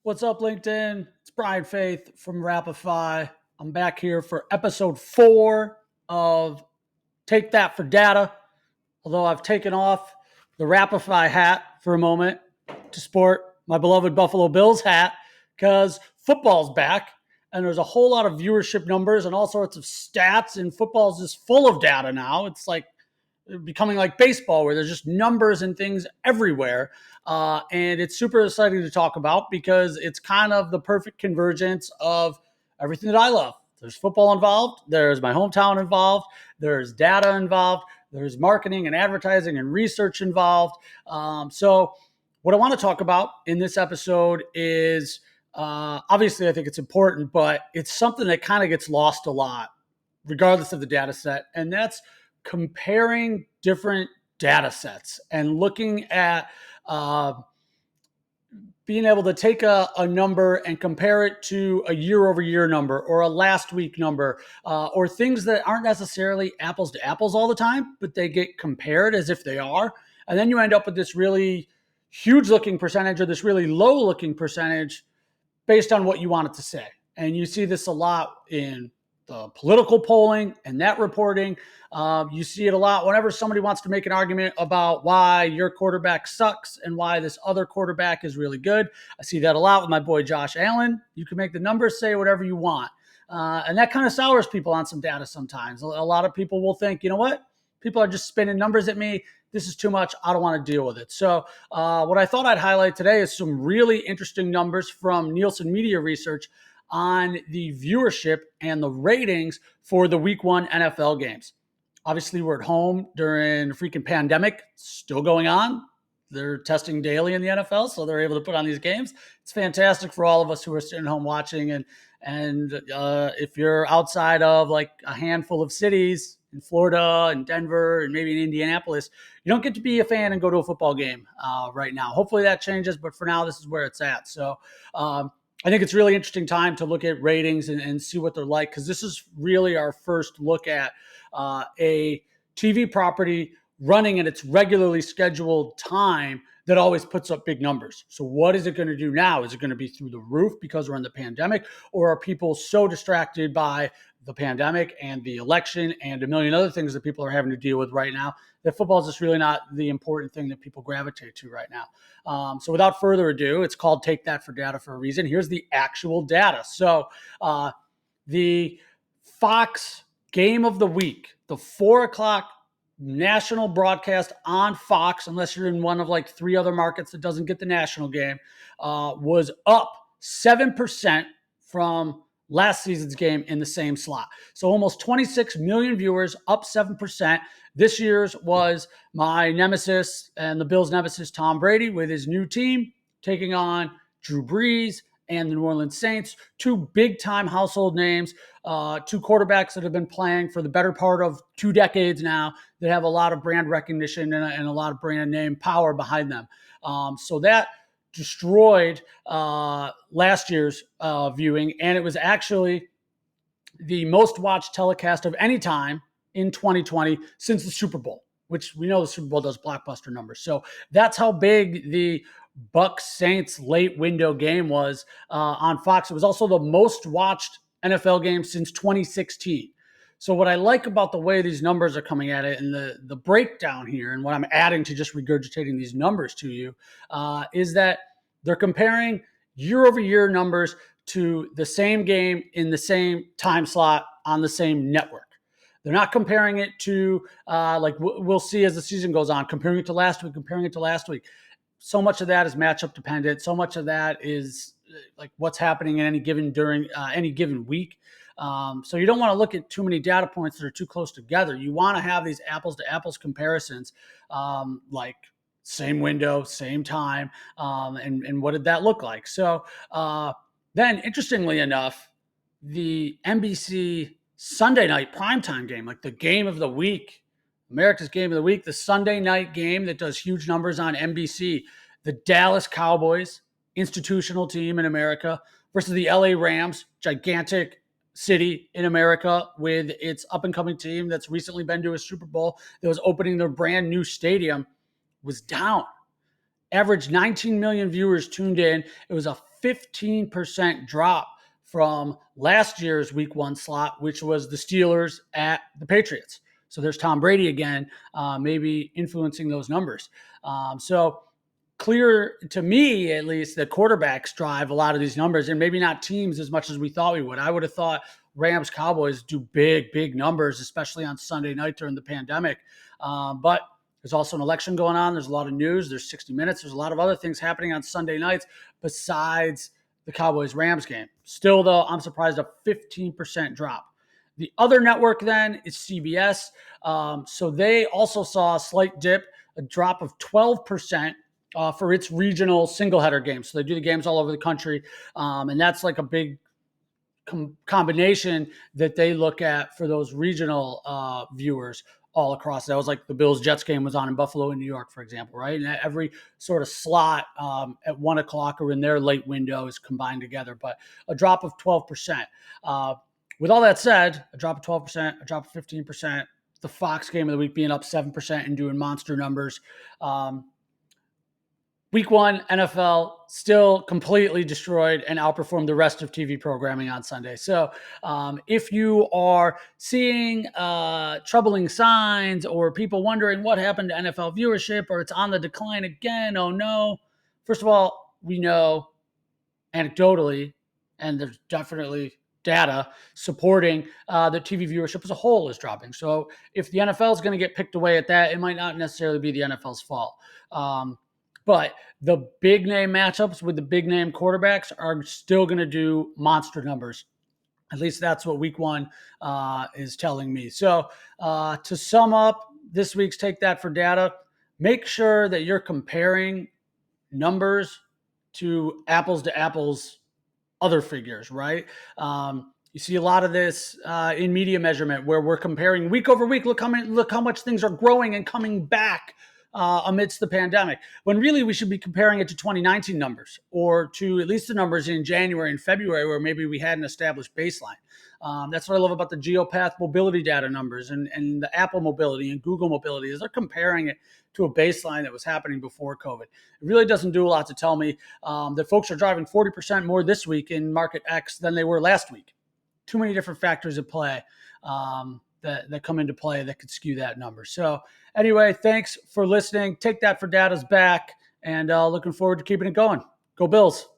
What's up, LinkedIn? It's Brian Faith from Rapify. I'm back here for episode 4 of Take That for Data. Although I've taken off the Rapify hat for a moment to sport my beloved Buffalo Bills hat because football's back and there's a whole lot of viewership numbers and all sorts of stats, and football's just full of data now. It's like becoming like baseball where there's just numbers and things everywhere. And it's super exciting to talk about because it's kind of the perfect convergence of everything that I love. There's football involved. There's my hometown involved. There's data involved. There's marketing and advertising and research involved. So what I want to talk about in this episode is obviously I think it's important, but it's something that kind of gets lost a lot regardless of the data set. And that's comparing different data sets and looking at being able to take a number and compare it to a year over year number or a last week number or things that aren't necessarily apples to apples all the time, but they get compared as if they are. And then you end up with this really huge looking percentage or this really low looking percentage based on what you want it to say. And you see this a lot in the political polling and net reporting. You see it a lot whenever somebody wants to make an argument about why your quarterback sucks and why this other quarterback is really good. I see that a lot with my boy Josh Allen. You can make the numbers say whatever you want. And that kind of sours people on some data sometimes. A lot of people will think, you know what? People are just spinning numbers at me. This is too much. I don't want to deal with it. So what I thought I'd highlight today is some really interesting numbers from Nielsen Media Research on the viewership and the ratings for the week 1 NFL games. Obviously, we're at home during the freaking pandemic, still going on. They're testing daily in the NFL, so they're able to put on these games. It's fantastic for all of us who are sitting home watching. And if you're outside of like a handful of cities in Florida and Denver and maybe in Indianapolis, you don't get to be a fan and go to a football game right now. Hopefully that changes, but for now, this is where it's at. So I think it's a really interesting time to look at ratings and see what they're like, because this is really our first look at a TV property running at its regularly scheduled time that always puts up big numbers. So what is it going to do now? Is it going to be through the roof because we're in the pandemic, or are people so distracted by the pandemic and the election and a million other things that people are having to deal with right now that football is just really not the important thing that people gravitate to right now? So without further ado, it's called Take That for Data for a reason. Here's the actual data. So the Fox game of the week, the 4 o'clock national broadcast on Fox, unless you're in one of like 3 other markets that doesn't get the national game, was up 7% from last season's game in the same slot. So almost 26 million viewers, up 7%. This year's was my nemesis and the Bills' nemesis, Tom Brady, with his new team taking on Drew Brees and the New Orleans Saints, 2 big-time household names, 2 quarterbacks that have been playing for the better part of 2 decades now, that have a lot of brand recognition and a lot of brand name power behind them. So that destroyed last year's viewing, and it was actually the most watched telecast of any time in 2020 since the Super Bowl, which we know the Super Bowl does blockbuster numbers. So that's how big the Bucs Saints late window game was on Fox. It was also the most watched NFL game since 2016. So what I like about the way these numbers are coming at it and the breakdown here, and what I'm adding to just regurgitating these numbers to you, is that they're comparing year over year numbers to the same game in the same time slot on the same network. They're not comparing it to like we'll see as the season goes on, comparing it to last week. So much of that is matchup dependent. So much of that is like what's happening in during any given week. So you don't want to look at too many data points that are too close together. You want to have these apples to apples comparisons, like same window, same time, and what did that look like? So then, interestingly enough, the NBC Sunday night primetime game, like the game of the week, America's game of the week, the Sunday night game that does huge numbers on NBC, the Dallas Cowboys, institutional team in America, versus the LA Rams, gigantic city in America with its up-and-coming team that's recently been to a Super Bowl that was opening their brand new stadium, was down. averaged 19 million viewers tuned in. It was a 15% drop from last year's week 1 slot, which was the Steelers at the Patriots. So there's Tom Brady again, maybe influencing those numbers. So clear to me, at least, that quarterbacks drive a lot of these numbers, and maybe not teams as much as we thought we would. I would have thought Rams Cowboys do big numbers, especially on Sunday night during the pandemic. But there's also an election going on. There's a lot of news. There's 60 Minutes. There's a lot of other things happening on Sunday nights besides the Cowboys-Rams game. Still, though, I'm surprised a 15% drop. The other network then is CBS. So they also saw a slight dip, a drop of 12% for its regional single-header games. So they do the games all over the country, and that's like a big combination that they look at for those regional viewers all across. That was like the Bills-Jets game was on in Buffalo and New York, for example, right? And every sort of slot at 1 o'clock or in their late window is combined together, but a drop of 12%. With all that said, a drop of 12%, a drop of 15%, the Fox game of the week being up 7% and doing monster numbers. Week 1, NFL still completely destroyed and outperformed the rest of TV programming on Sunday. So if you are seeing troubling signs or people wondering what happened to NFL viewership or it's on the decline again, oh no. First of all, we know anecdotally, and there's definitely data supporting that TV viewership as a whole is dropping. So if the NFL is going to get picked away at that, it might not necessarily be the NFL's fault. But the big name matchups with the big name quarterbacks are still going to do monster numbers. At least that's what week 1 is telling me. So to sum up this week's Take That for Data, make sure that you're comparing numbers to apples other figures, right? You see a lot of this in media measurement where we're comparing week over week. Look how much things are growing and coming back amidst the pandemic, when really we should be comparing it to 2019 numbers or to at least the numbers in January and February where maybe we had an established baseline. That's what I love about the Geopath mobility data numbers and the Apple mobility and Google mobility is they're comparing it to a baseline that was happening before COVID. It really doesn't do a lot to tell me that folks are driving 40% more this week in market X than they were last week. Too many different factors at play that come into play that could skew that number. So anyway, thanks for listening. Take That for Data's back, and looking forward to keeping it going. Go Bills.